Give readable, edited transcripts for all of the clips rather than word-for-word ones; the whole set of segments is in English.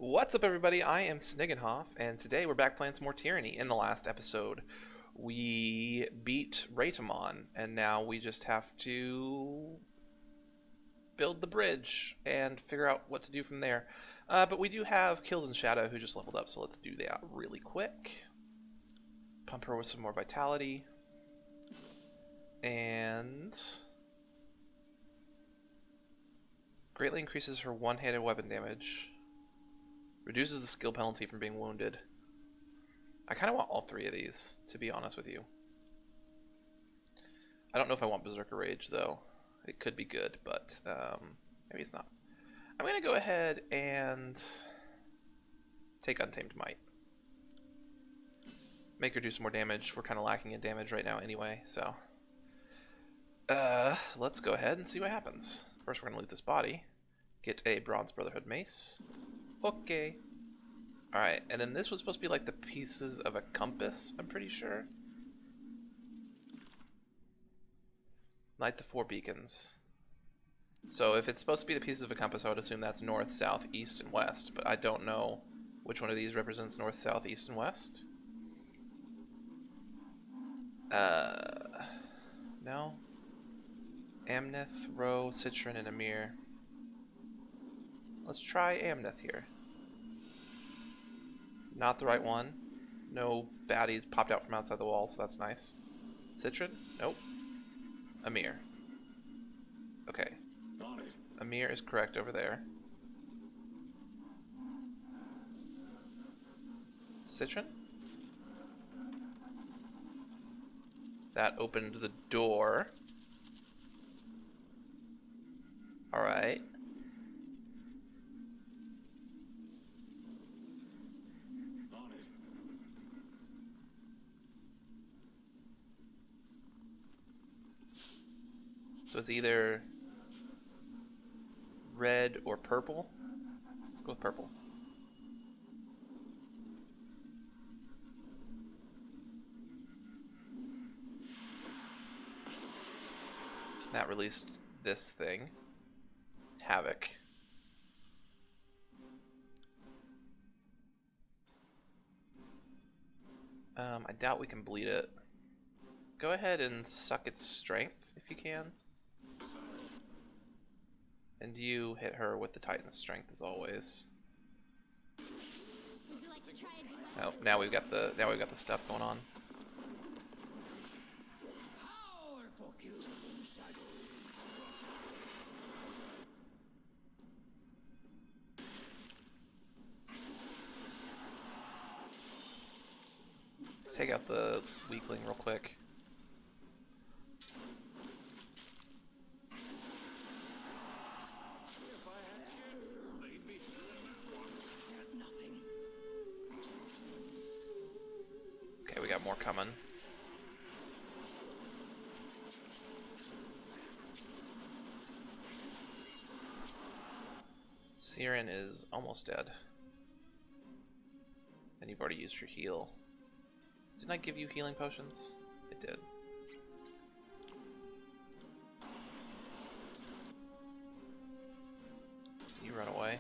What's up, everybody? I am Sniggenhoff, and today we're back playing some more Tyranny. In the last episode, we beat Raytamon, and now we just have to build the bridge and figure out what to do from there. But we do have Kills and Shadow, who just leveled up, so let's do that really quick. Pump her with some more vitality. And greatly increases her one-handed weapon damage. Reduces the skill penalty from being wounded. I kind of want all three of these, to be honest with you. I don't know if I want Berserker Rage, though. It could be good, but maybe it's not. I'm going to go ahead and take Untamed Might. Make her do some more damage. We're kind of lacking in damage right now anyway, so... let's go ahead and see what happens. First, we're going to loot this body. Get a Bronze Brotherhood Mace. Okay. Alright, and then this was supposed to be like the pieces of a compass, I'm pretty sure. Light the 4 beacons. So if it's supposed to be the pieces of a compass, I would assume that's north, south, east, and west, but I don't know which one of these represents north, south, east, and west. No. Amnith, Ro, Citron, and Amir. Let's try Amnith here. Not the right one. No baddies popped out from outside the wall, so that's nice. Citron? Nope. Amir. Okay. Amir is correct over there. Citron? That opened the door. Alright. So it's either red or purple. Let's go with purple. That released this thing. Havoc. I doubt we can bleed it. Go ahead and suck its strength if you can. And you hit her with the Titan's strength as always. Would you like to try a duet? Oh, now we've got the stuff going on. Powerful kills in shadow. Let's take out the weakling real quick. Okay, we got more coming. Siren is almost dead. And you've already used your heal. Didn't I give you healing potions? I did. You run away.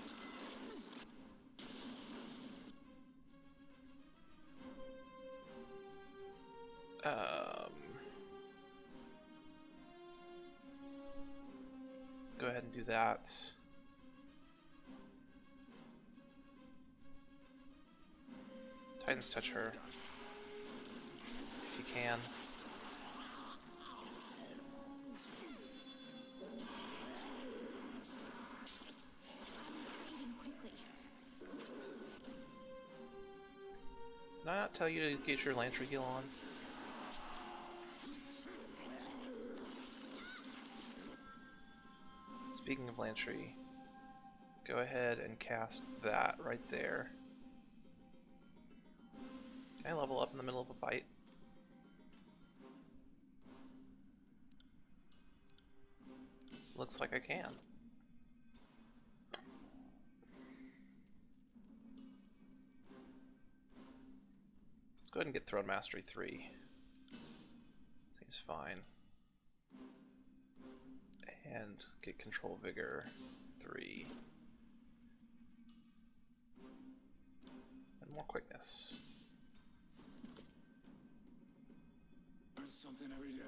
Go ahead and do that. Titans touch her. If you can. Eating quickly. Did I not tell you to get your Lantry heal on? Speaking of Lantry, go ahead and cast that right there. Can I level up in the middle of a fight? Looks like I can. Let's go ahead and get Throne Mastery 3. Seems fine. And get Control Vigor 3. more quickness. Learn something every day.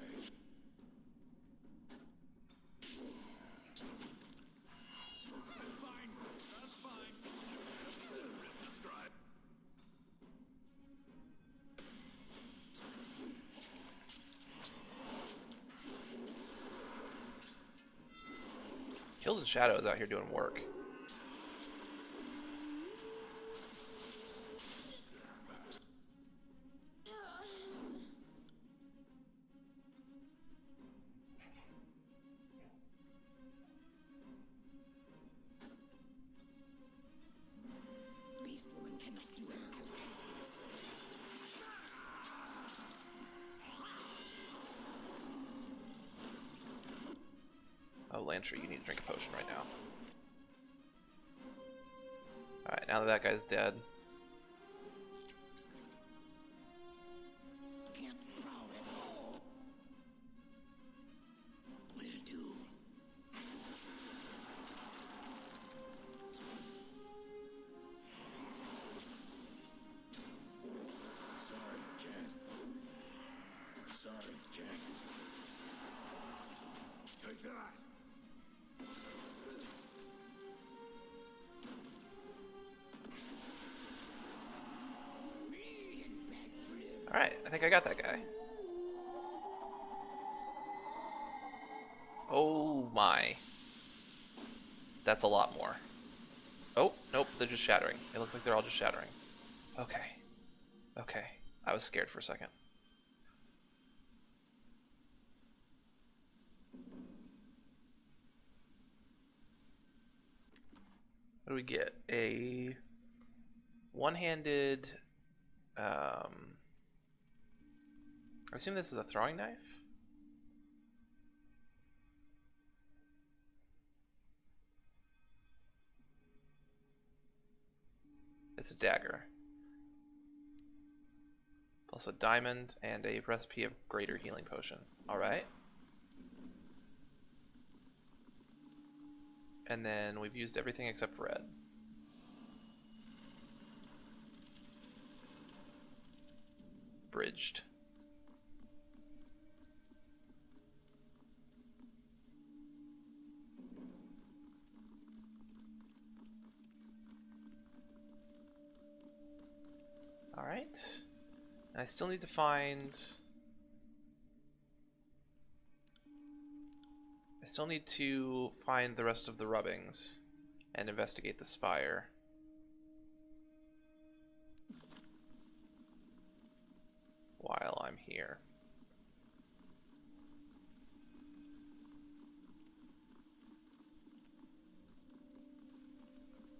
Fine. That's fine. Describe. Kills and Shadows out here doing work. Beast woman cannot do as allies. Oh, Lantry, you need to drink a potion right now. Alright, now that that guy's dead. Can't prowl at all. Will do. Sorry, can't. Sorry, can't. Take that. Alright, I think I got that guy. Oh my. That's a lot more. Oh, nope, they're just shattering. It looks like they're all just shattering. Okay. Okay. I was scared for a second. What do we get? A one-handed... I assume this is a throwing knife? It's a dagger. Plus a diamond and a recipe of greater healing potion. Alright. And then we've used everything except red. Bridged. Alright. I still need to find... I still need to find the rest of the rubbings and investigate the spire. While I'm here.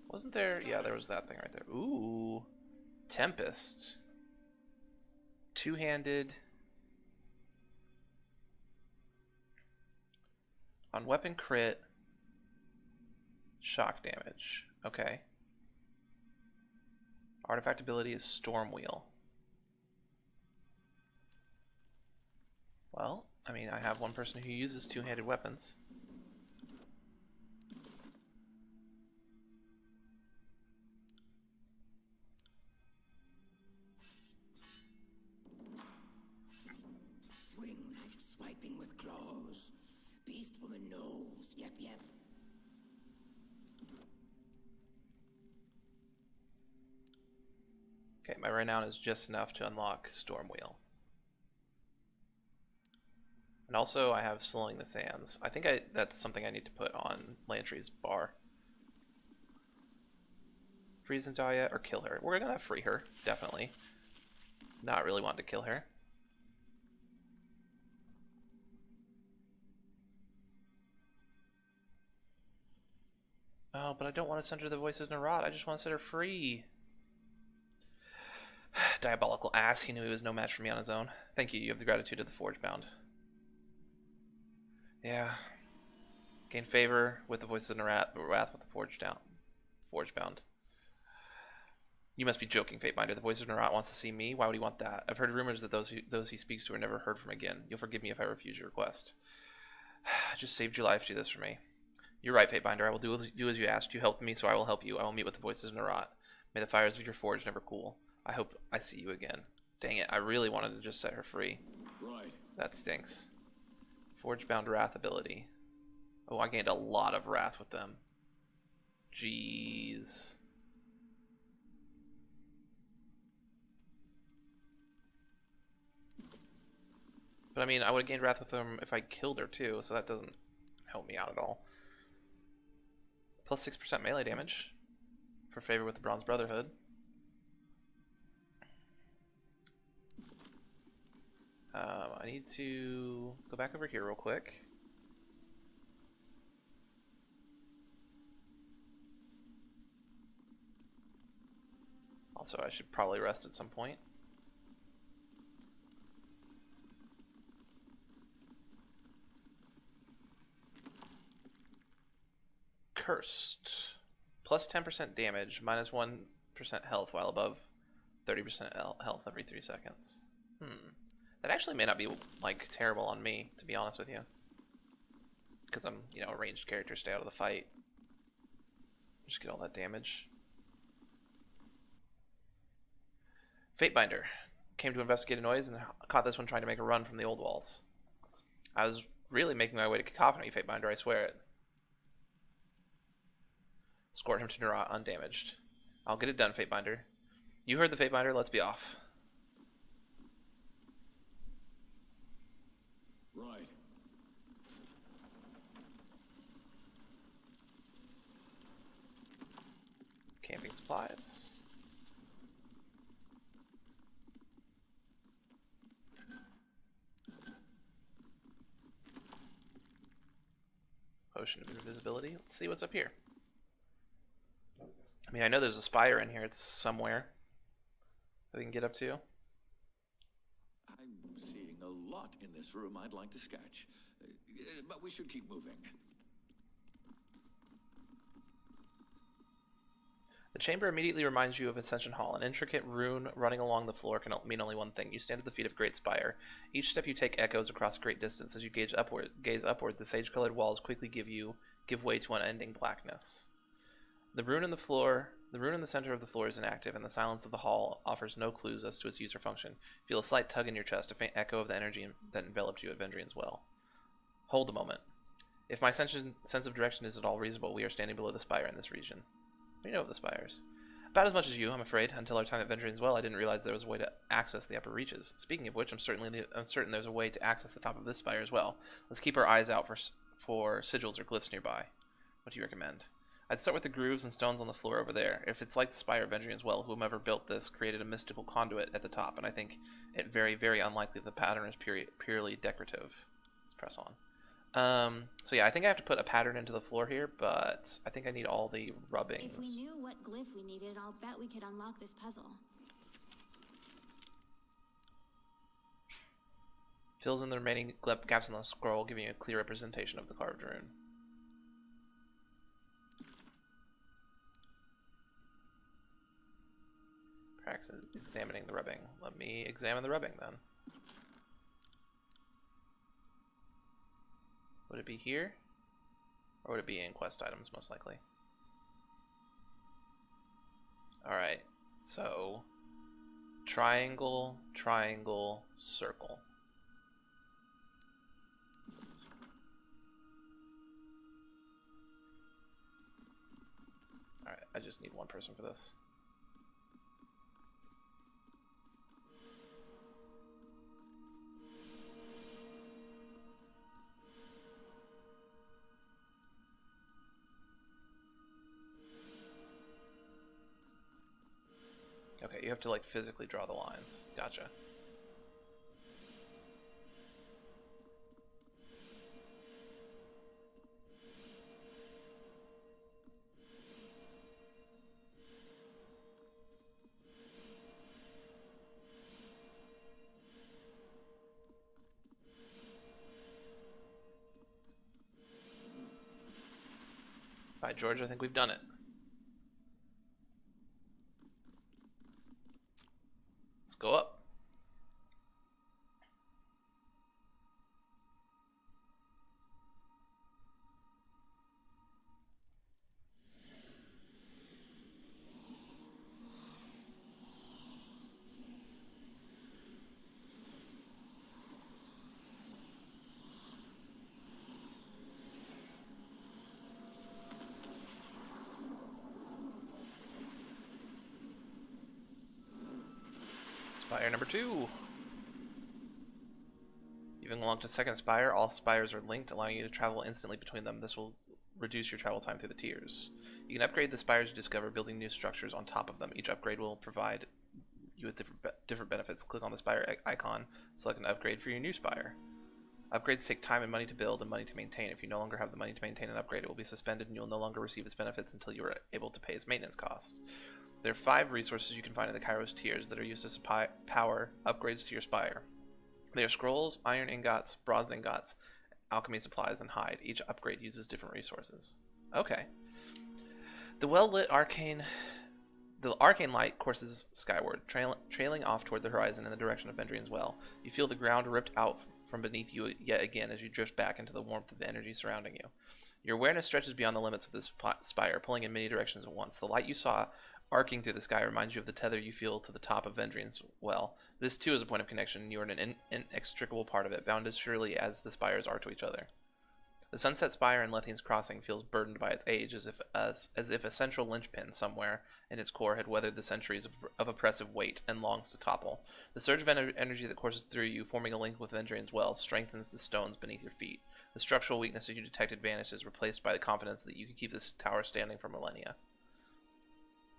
Wasn't there? Yeah, there was that thing right there. Ooh. Tempest. Two-handed. On weapon crit. Shock damage. Okay. Artifact ability is Storm Wheel. Well, I mean, I have one person who uses two-handed weapons. Swing like swiping with claws. Beast woman knows. Yep, yep. Okay, my renown is just enough to unlock Storm Wheel. And also, I have Slowing the Sands. I think that's something I need to put on Lantry's bar. Freeze and Dahlia, or kill her. We're gonna free her, definitely. Not really want to kill her. Oh, but I don't want to send her the Voices in a Rot. I just want to set her free. Diabolical ass. He knew he was no match for me on his own. Thank you. You have the gratitude of the Forgebound. Yeah. Gain favor with the Voices in a Wrath with the Forgebound. You must be joking, Fatebinder. The Voices in a Rot wants to see me? Why would he want that? I've heard rumors that those he speaks to are never heard from again. You'll forgive me if I refuse your request. I just saved your life. Do this for me. You're right, Fatebinder. I will do as you asked. You helped me, so I will help you. I will meet with the Voices in a Rot. May the fires of your forge never cool. I hope I see you again. Dang it, I really wanted to just set her free. Right. That stinks. Forge-bound wrath ability. Oh, I gained a lot of wrath with them. Jeez. But I mean, I would have gained wrath with them if I killed her too, so that doesn't help me out at all. Plus 6% melee damage for favor with the Bronze Brotherhood. I need to go back over here real quick. Also, I should probably rest at some point. Cursed. Plus 10% damage, minus 1% health while above 30% health every 3 seconds. That actually may not be, like, terrible on me, to be honest with you. Because I'm, you know, a ranged character, stay out of the fight. Just get all that damage. Fatebinder. Came to investigate a noise and caught this one trying to make a run from the old walls. I was really making my way to Cacophony, Fatebinder, I swear it. Escort him to Nura undamaged. I'll get it done, Fatebinder. You heard the Fatebinder, let's be off. Right. Camping supplies. Potion of invisibility. Let's see what's up here. I mean, I know there's a spire in here. It's somewhere that we can get up to. I'm seeing a lot in this room I'd like to sketch. But we should keep moving. The chamber immediately reminds you of Ascension Hall. An intricate rune running along the floor can mean only one thing. You stand at the feet of Great Spire. Each step you take echoes across a great distance. As you gaze upward, the sage-colored walls quickly give way to unending blackness. The rune in the center of the floor is inactive, and the silence of the hall offers no clues as to its use or function. Feel a slight tug in your chest, a faint echo of the energy that enveloped you at Vendrian's well. Hold a moment. If my sense of direction is at all reasonable, we are standing below the spire in this region. We know of the spires. About as much as you, I'm afraid. Until our time at Vendrian's well, I didn't realize there was a way to access the upper reaches. Speaking of which, I'm certain there's a way to access the top of this spire as well. Let's keep our eyes out for sigils or glyphs nearby. What do you recommend? I'd start with the grooves and stones on the floor over there. If it's like the spire of Vendrian's well, whomever built this created a mystical conduit at the top, and I think it very, very unlikely the pattern is purely decorative. Let's press on. So yeah, I think I have to put a pattern into the floor here, but I think I need all the rubbings. If we knew what glyph we needed, I'll bet we could unlock this puzzle. Fills in the remaining gaps in the scroll, giving you a clear representation of the carved rune. Practice examining the rubbing. Let me examine the rubbing then. Would it be here? Or would it be in quest items, most likely? Alright, so triangle, triangle, circle. Alright, I just need one person for this. Okay, you have to like physically draw the lines. Gotcha. By George, I think we've done it. Let's go up. Spire number 2. You've unlocked a second spire. All spires are linked, allowing you to travel instantly between them. This will reduce your travel time through the tiers. You can upgrade the spires you discover, building new structures on top of them. Each upgrade will provide you with different benefits. Click on the spire icon, select an upgrade for your new spire. Upgrades take time and money to build and money to maintain. If you no longer have the money to maintain an upgrade, it will be suspended and you'll no longer receive its benefits until you are able to pay its maintenance cost. There are 5 resources you can find in the Kairos tiers that are used to power upgrades to your spire. They are scrolls, iron ingots, bronze ingots, alchemy supplies, and hide. Each upgrade uses different resources. Okay. The well-lit arcane light courses skyward, trailing off toward the horizon in the direction of Vendrian's well. You feel the ground ripped out from beneath you yet again as you drift back into the warmth of the energy surrounding you. Your awareness stretches beyond the limits of this spire, pulling in many directions at once. The light you saw arcing through the sky reminds you of the tether you feel to the top of Vendrian's well. This too is a point of connection, and you are an inextricable part of it, bound as surely as the spires are to each other. The Sunset Spire in Lethian's Crossing feels burdened by its age, as if a central linchpin somewhere in its core had weathered the centuries of oppressive weight and longs to topple. The surge of energy that courses through you, forming a link with Vendrian's well, strengthens the stones beneath your feet. The structural weakness that you detected vanishes, replaced by the confidence that you can keep this tower standing for millennia.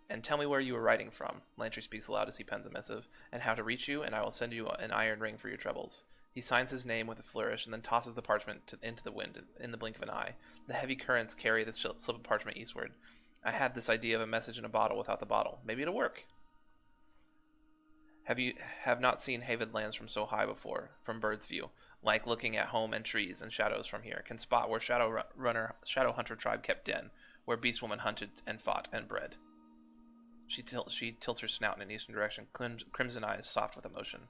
And tell me where you were writing from, Lantry speaks aloud as he pens a missive, and how to reach you, and I will send you an iron ring for your troubles. He signs his name with a flourish and then tosses the parchment into the wind in the blink of an eye. The heavy currents carry the slip of parchment eastward. I had this idea of a message in a bottle without the bottle. Maybe it'll work. Have not seen Haven lands from so high before, from bird's view, like looking at home and trees and shadows from here. Can spot where Shadow Hunter tribe kept den, where Beast Woman hunted and fought and bred. She tilts her snout in an eastern direction, crimson eyes soft with emotion.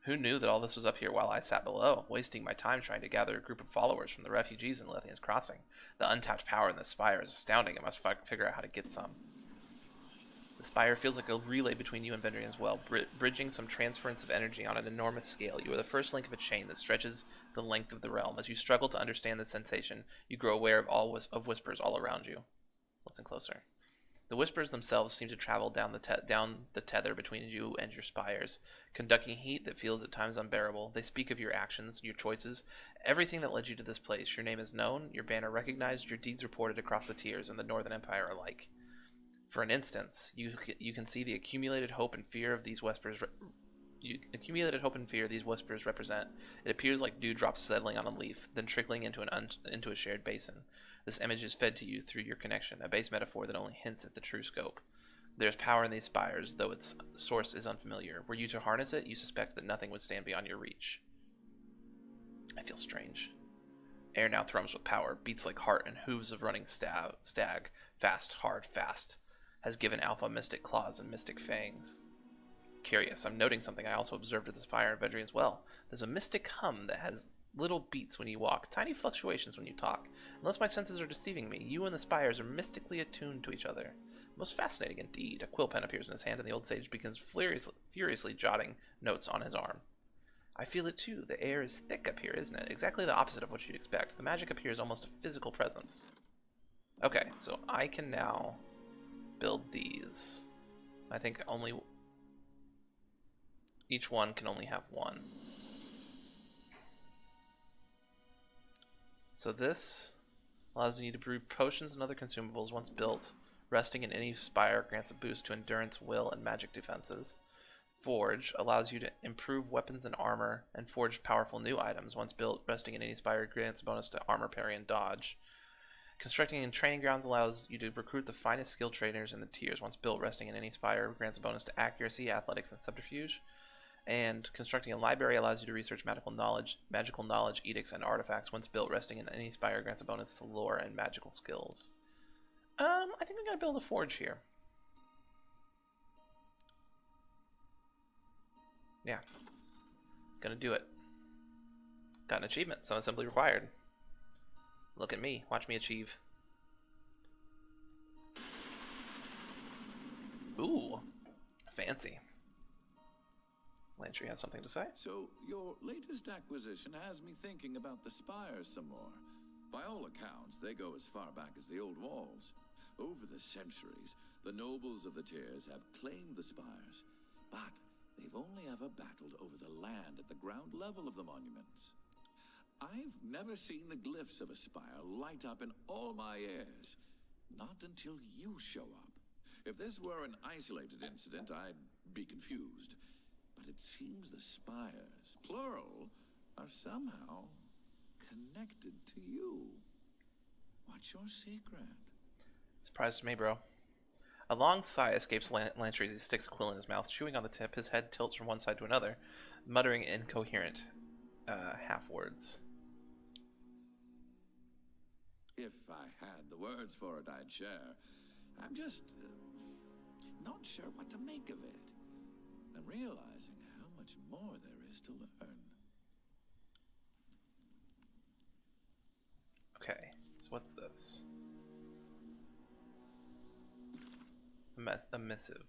Who knew that all this was up here while I sat below, wasting my time trying to gather a group of followers from the refugees in Lethian's Crossing? The untapped power in this spire is astounding. I must figure out how to get some. The spire feels like a relay between you and Vendrian's well, bridging some transference of energy on an enormous scale. You are the first link of a chain that stretches the length of the realm. As you struggle to understand the sensation, you grow aware of whispers all around you. Listen closer. The whispers themselves seem to travel down the tether between you and your spires, conducting heat that feels at times unbearable. They speak of your actions, your choices, everything that led you to this place. Your name is known, your banner recognized, your deeds reported across the tiers and the Northern Empire alike. For an instance, you can see the accumulated hope and fear these whispers represent. It appears like dewdrops settling on a leaf, then trickling into a shared basin. This image is fed to you through your connection, a base metaphor that only hints at the true scope. There's power in these spires, though its source is unfamiliar. Were you to harness it, you suspect that nothing would stand beyond your reach. I feel strange. Air now thrums with power, beats like heart and hooves of running stag. Fast, hard, fast. Has given Alpha mystic claws and mystic fangs. Curious, I'm noting something I also observed at the Spire of Vendrian as well. There's a mystic hum that has little beats when you walk, tiny fluctuations when you talk. Unless my senses are deceiving me, you and the Spires are mystically attuned to each other. Most fascinating indeed. A quill pen appears in his hand, and the old sage begins furiously jotting notes on his arm. I feel it too. The air is thick up here, isn't it? Exactly the opposite of what you'd expect. The magic up here is almost a physical presence. Okay, so I can now build these. I think each one can only have one. So this allows you to brew potions and other consumables once built. Resting in any spire grants a boost to endurance, will, and magic defenses. Forge allows you to improve weapons and armor and forge powerful new items. Once built, resting in any spire grants a bonus to armor, parry, and dodge. Constructing in training grounds allows you to recruit the finest skilled trainers in the tiers. Once built, resting in any spire grants a bonus to accuracy, athletics, and subterfuge. And constructing a library allows you to research magical knowledge, edicts, and artifacts. Once built, resting in any spire grants a bonus to lore and magical skills. I think I'm gonna build a forge here. Yeah, gonna do it. Got an achievement. Summon simply required. Look at me. Watch me achieve. Ooh, fancy. Lantry has something to say. So, your latest acquisition has me thinking about the Spires some more. By all accounts, they go as far back as the old walls. Over the centuries, the nobles of the tiers have claimed the Spires, but they've only ever battled over the land at the ground level of the monuments. I've never seen the glyphs of a spire light up in all my years. Not until you show up. If this were an isolated incident, I'd be confused. But it seems the spires, plural, are somehow connected to you. What's your secret? Surprise to me, bro. A long sigh escapes Lantry as he sticks a quill in his mouth, chewing on the tip. His head tilts from one side to another, muttering incoherent half-words. If I had the words for it, I'd share. I'm just not sure what to make of it. I'm realizing how much more there is to learn. Okay, so what's this? A missive.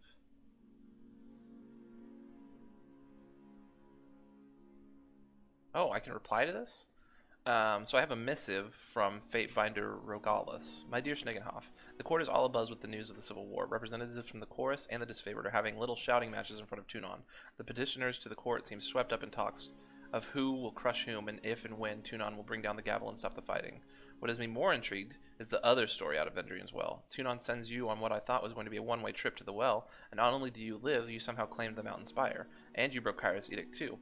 Oh, I can reply to this? So I have a missive from Fatebinder Rogalis. My dear Sniggenhoff, the court is all abuzz with the news of the Civil War. Representatives from the chorus and the disfavored are having little shouting matches in front of Tunon. The petitioners to the court seem swept up in talks of who will crush whom and if and when Tunon will bring down the gavel and stop the fighting. What has me more intrigued is the other story out of Vendrian's Well. Tunon sends you on what I thought was going to be a one-way trip to the well, and not only do you live, you somehow claimed the mountain spire, and you broke Kyra's edict too.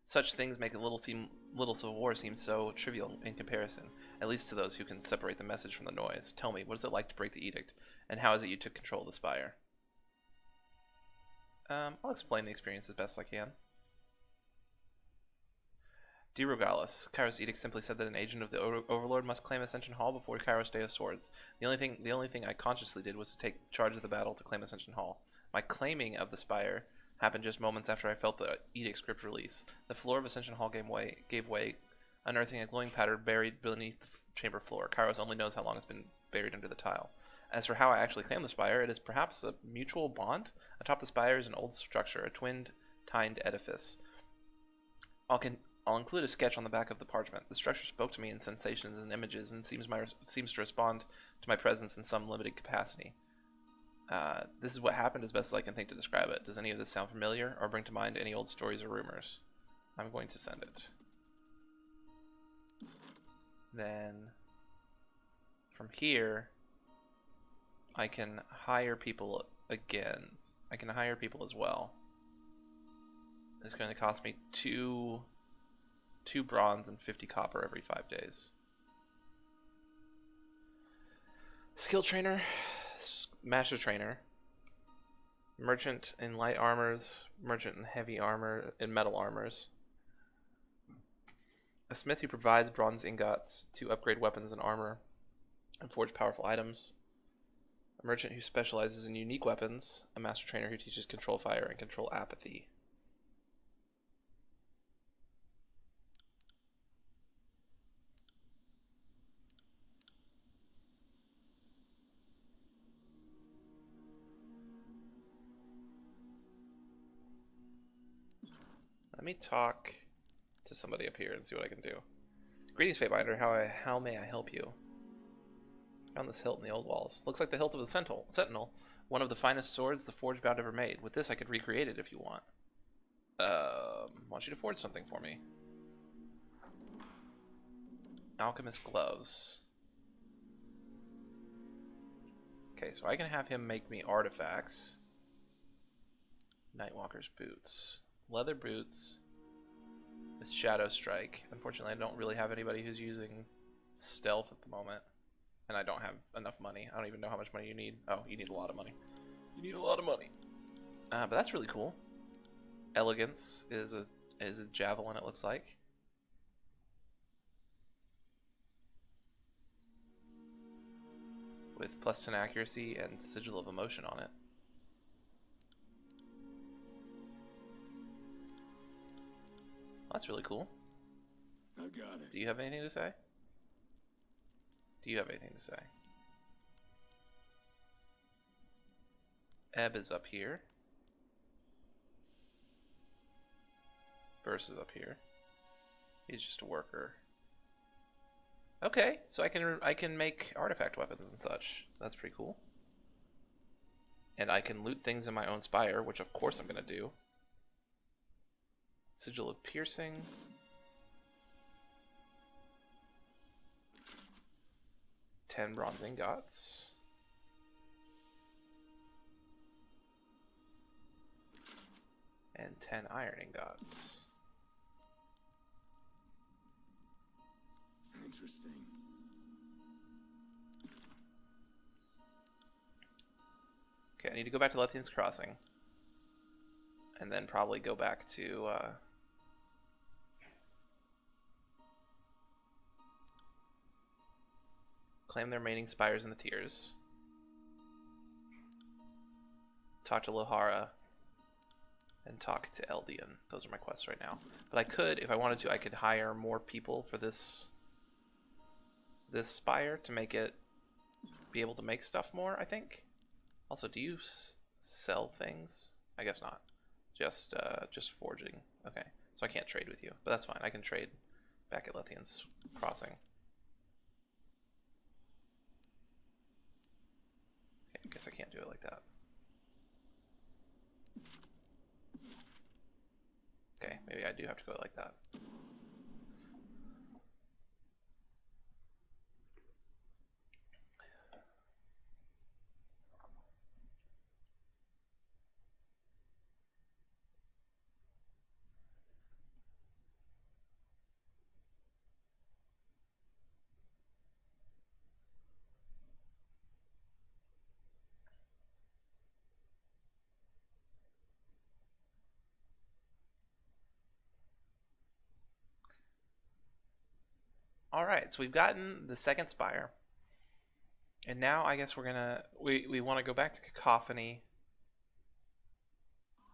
Such things make a little Civil War seem so trivial in comparison, at least to those who can separate the message from the noise. Tell me, what is it like to break the edict, and how is it you took control of the spire? I'll explain the experience as best I can. Dear Rogalis, Kairos edict simply said that an agent of the Overlord must claim Ascension Hall before Kairos Day of Swords. The only thing I consciously did was to take charge of the battle to claim Ascension Hall. My claiming of the Spire happened just moments after I felt the edict script release. The floor of Ascension Hall gave way, unearthing a glowing pattern buried beneath the chamber floor. Kairos only knows how long it's been buried under the tile. As for how I actually claim the Spire, it is perhaps a mutual bond. Atop the Spire is an old structure, a twin-tined edifice. I'll include a sketch on the back of the parchment. The structure spoke to me in sensations and images and seems to respond to my presence in some limited capacity. This is what happened as best as I can think to describe it. Does any of this sound familiar or bring to mind any old stories or rumors? I'm going to send it. Then from here, I can hire people again. I can hire people as well. It's going to cost me two bronze and 50 copper every 5 days. Skill trainer, master trainer, merchant in light armors, merchant in heavy armor, in metal armors. A smith who provides bronze ingots to upgrade weapons and armor and forge powerful items. A merchant who specializes in unique weapons. A master trainer who teaches control fire and control apathy. Let me talk to somebody up here and see what I can do. Greetings, Fatebinder. How may I help you? Found this hilt in the old walls. Looks like the hilt of the Sentinel. One of the finest swords the forge bound ever made. With this, I could recreate it if you want. Want you to forge something for me. Alchemist gloves. Okay, so I can have him make me artifacts. Nightwalker's boots. Leather boots with Shadow Strike. Unfortunately, I don't really have anybody who's using stealth at the moment. And I don't have enough money. I don't even know how much money you need. Oh, you need a lot of money. You need a lot of money. But that's really cool. Elegance is a javelin, it looks like. With +10 accuracy and sigil of emotion on it. That's really cool. I got it. Do you have anything to say? Do you have anything to say? Ebb is up here. Burst is up here. He's just a worker. Okay, so I can make artifact weapons and such. That's pretty cool. And I can loot things in my own spire, which of course I'm going to do. Sigil of Piercing. $10 bronze ingots. And 10 iron ingots. Interesting. Okay, I need to go back to Lethian's Crossing. And then probably go back to... claim the remaining spires in the tiers. Talk to Lahora. And talk to Eldian. Those are my quests right now. But I could, if I wanted to, I could hire more people for this spire to make it be able to make stuff more, I think. Also, do you sell things? I guess not. Just forging. Okay, so I can't trade with you, but that's fine. I can trade back at Lethian's Crossing. Okay, I guess I can't do it like that. Okay, maybe I do have to go like that. Alright, so we've gotten the second spire. And now I guess we're gonna... We want to go back to Cacophony.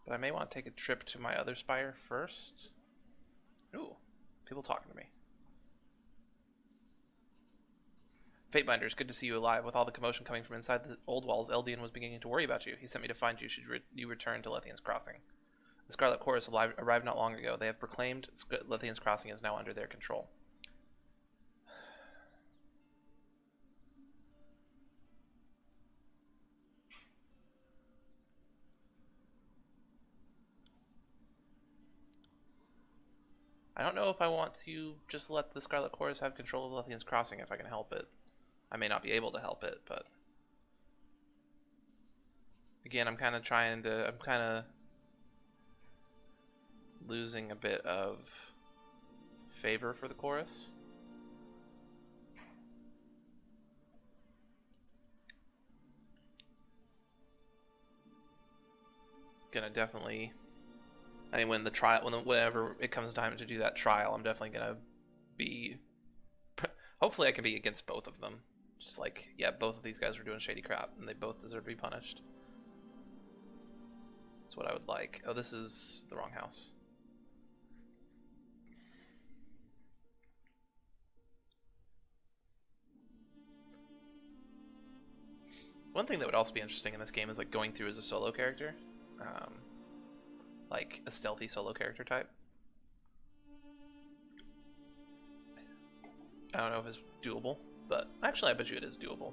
But I may want to take a trip to my other spire first. Ooh, people talking to me. Fatebinders, good to see you alive. With all the commotion coming from inside the old walls, Eldian was beginning to worry about you. He sent me to find you should you return to Lethian's Crossing. The Scarlet Chorus arrived not long ago. They have proclaimed Lethian's Crossing is now under their control. I don't know if I want to just let the Scarlet Chorus have control of Lethian's Crossing if I can help it. I may not be able to help it, but... Again, I'm kind of losing a bit of favor for the chorus. Gonna definitely... I mean, whenever it comes time to do that trial, I'm definitely gonna be... Hopefully I can be against both of them. Just like, yeah, both of these guys were doing shady crap, and they both deserve to be punished. That's what I would like. Oh, this is the wrong house. One thing that would also be interesting in this game is like going through as a solo character. Like a stealthy solo character type. I don't know if it's doable, but actually I bet you it is doable.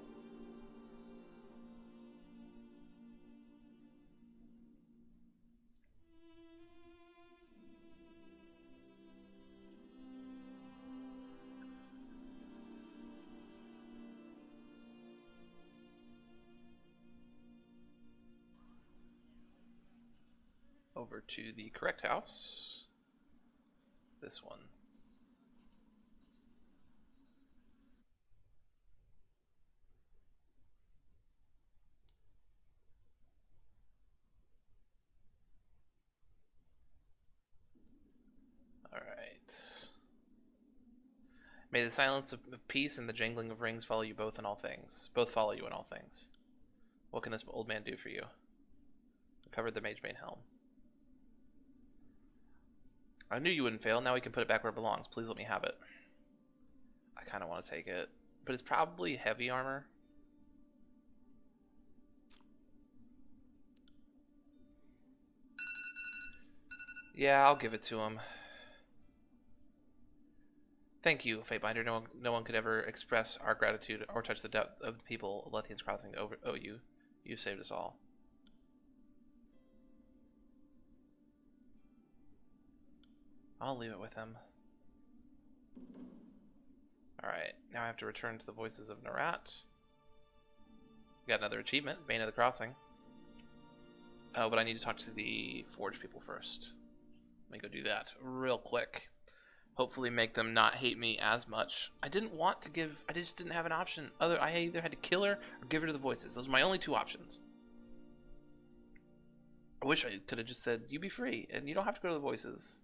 Over to the correct house. This one. Alright. May the silence of peace and the jangling of rings follow you both in all things. Both follow you in all things. What can this old man do for you? Recovered the Magebane helm. I knew you wouldn't fail. Now we can put it back where it belongs. Please let me have it. I kind of want to take it. But it's probably heavy armor. Yeah, I'll give it to him. Thank you, Fatebinder. No one could ever express our gratitude or touch the depth of the people of Lethian's Crossing to owe you. You saved us all. I'll leave it with him. Alright, now I have to return to the Voices of Narat. Got another achievement, Bane of the Crossing. Oh, but I need to talk to the Forge people first. Let me go do that real quick. Hopefully make them not hate me as much. I didn't want to give... I just didn't have an option. I either had to kill her or give her to the Voices. Those were my only two options. I wish I could have just said, you be free, and you don't have to go to the Voices.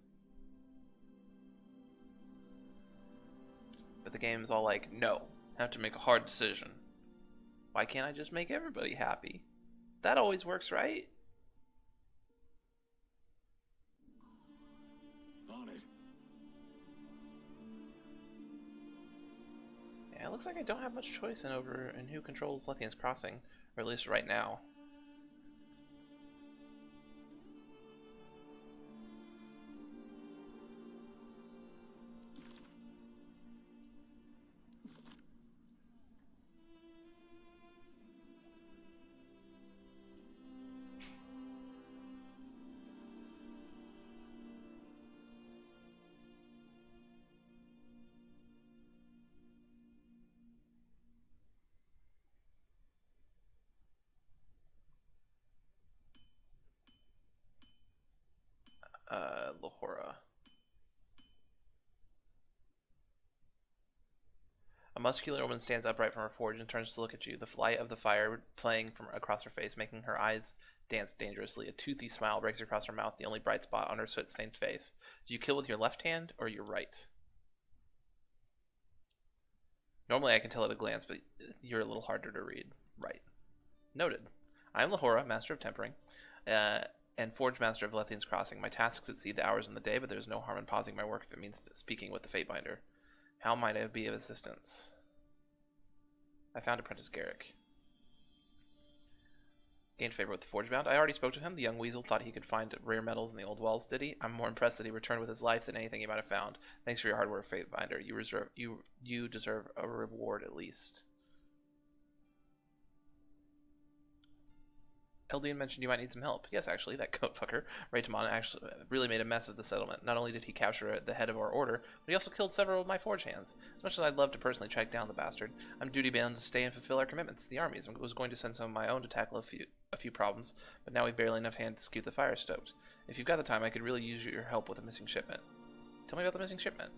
But the game's all like, no, I have to make a hard decision. Why can't I just make everybody happy? That always works, right? On it. Yeah, it looks like I don't have much choice in who controls Lethian's Crossing, or at least right now. Lahora. A muscular woman stands upright from her forge and turns to look at you, the light of the fire playing from across her face, making her eyes dance dangerously. A toothy smile breaks across her mouth, the only bright spot on her soot-stained face. Do you kill with your left hand or your right? Normally I can tell at a glance, but you're a little harder to read. Right. Noted. I am Lahora, Master of Tempering, and Forge Master of Lethian's Crossing. My tasks exceed the hours in the day, but there is no harm in pausing my work if it means speaking with the Fatebinder. How might I be of assistance? I found Apprentice Garrick. Gained favor with the Forgebound. I already spoke to him. The young weasel thought he could find rare metals in the old wells, did he? I'm more impressed that he returned with his life than anything he might have found. Thanks for your hard work, Fatebinder. You deserve a reward at least. Eldian mentioned you might need some help. Yes, actually, that goat fucker, Raytamon, actually really made a mess of the settlement. Not only did he capture the head of our order, but he also killed several of my forge hands. As much as I'd love to personally track down the bastard, I'm duty-bound to stay and fulfill our commitments to the armies. I was going to send some of my own to tackle a few problems, but now we've barely enough hands to keep the fire stoked. If you've got the time, I could really use your help with a missing shipment. Tell me about the missing shipment.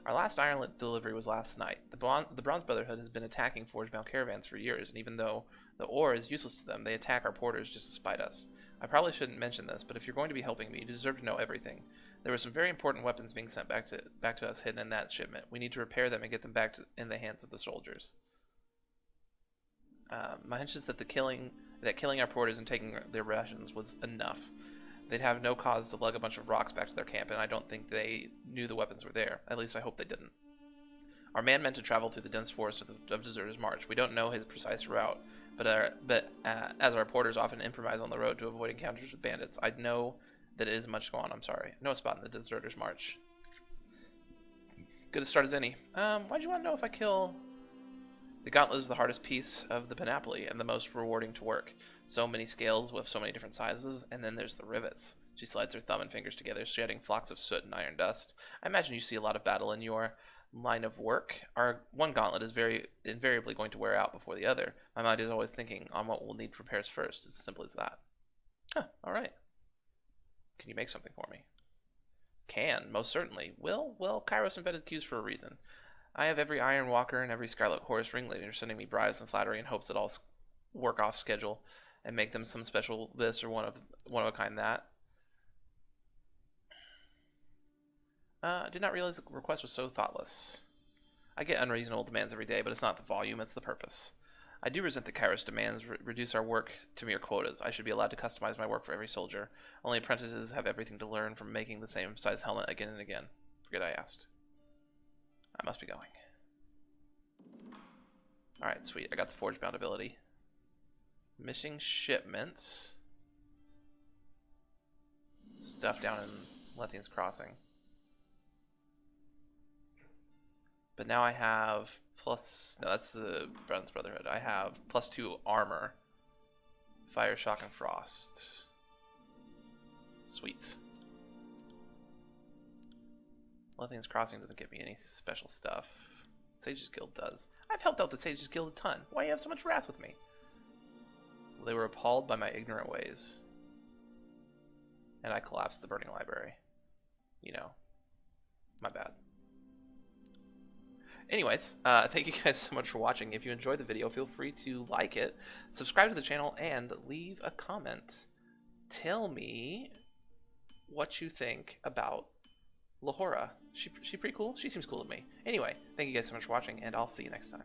Our last iron delivery was last night. The Bronze Brotherhood has been attacking forge-bound caravans for years, and even though the ore is useless to them, they attack our porters just to spite us. I probably shouldn't mention this, but if you're going to be helping me, you deserve to know everything. There were some very important weapons being sent back to us hidden in that shipment. We need to repair them and get them back in the hands of the soldiers. My hunch is that killing our porters and taking their rations was enough. They'd have no cause to lug a bunch of rocks back to their camp, and I don't think they knew the weapons were there. At least I hope they didn't. Our man meant to travel through the dense forest of Deserter's March. We don't know his precise route, but as our porters often improvise on the road to avoid encounters with bandits, I'd know that it is much go on. I'm sorry. No spot in the Deserter's March. Good a start as any. Why'd you want to know if I kill... The gauntlet is the hardest piece of the panoply and the most rewarding to work. So many scales with so many different sizes, and then there's the rivets. She slides her thumb and fingers together, shedding flocks of soot and iron dust. I imagine you see a lot of battle in your line of work. Our one gauntlet is very invariably going to wear out before the other. My mind is always thinking on what we'll need repairs first. It's as simple as that. Huh, alright. Can you make something for me? Can, most certainly. Well, Kairos invented cues for a reason. I have every Iron Walker and every Scarlet Horse ringleader sending me bribes and flattery in hopes that I'll work off schedule and make them some special this or one of a kind that. I did not realize the request was so thoughtless. I get unreasonable demands every day, but it's not the volume, it's the purpose. I do resent that Kairos demands reduce our work to mere quotas. I should be allowed to customize my work for every soldier. Only apprentices have everything to learn from making the same size helmet again and again. Forget I asked. I must be going. Alright, sweet. I got the Forge Bound ability. Missing shipments. Stuff down in Lethian's Crossing. But now I have plus... No, that's the Bronze Brotherhood. I have +2 armor. Fire, Shock, and Frost. Sweet. Lothian's Crossing doesn't give me any special stuff. Sage's Guild does. I've helped out the Sage's Guild a ton. Why do you have so much wrath with me? Well, they were appalled by my ignorant ways. And I collapsed the Burning Library. You know, my bad. Anyways, thank you guys so much for watching. If you enjoyed the video, feel free to like it, subscribe to the channel, and leave a comment. Tell me what you think about Lahora. She pretty cool? She seems cool to me. Anyway, thank you guys so much for watching, and I'll see you next time.